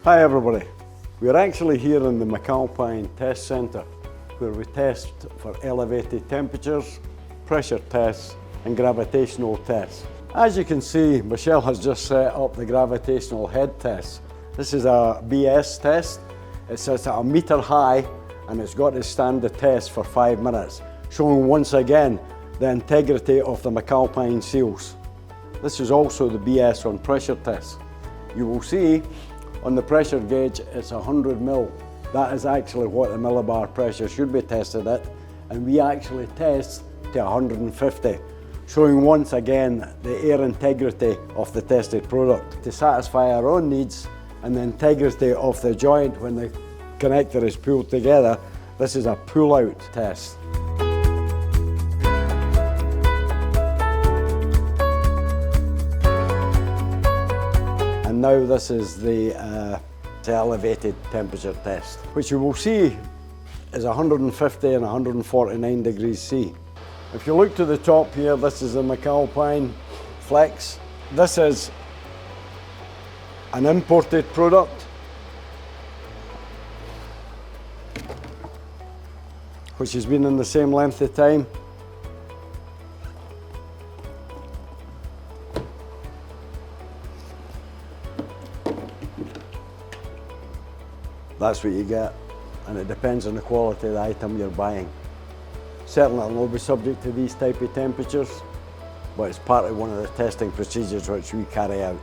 Hi everybody, we're actually here in the McAlpine Test Centre where we test for elevated temperatures, pressure tests and gravitational tests. As you can see, Michelle has just set up the gravitational head test. This is a BS test. It sits at a metre high and it's got to stand the test for 5 minutes, showing once again the integrity of the McAlpine seals. This is also the BS on pressure tests. You will see on the pressure gauge it's 100 mil. That is actually what the millibar pressure should be tested at, and we actually test to 150, showing once again the air integrity of the tested product. To satisfy our own needs and the integrity of the joint when the connector is pulled together, this is a pull-out test. And now this is the elevated temperature test, which you will see is 150 and 149 degrees C. If you look to the top here, this is the McAlpine Flex. This is an imported product, which has been in the same length of time. That's what you get, and it depends on the quality of the item you're buying. Certainly it will be subject to these type of temperatures, but it's part of one of the testing procedures which we carry out.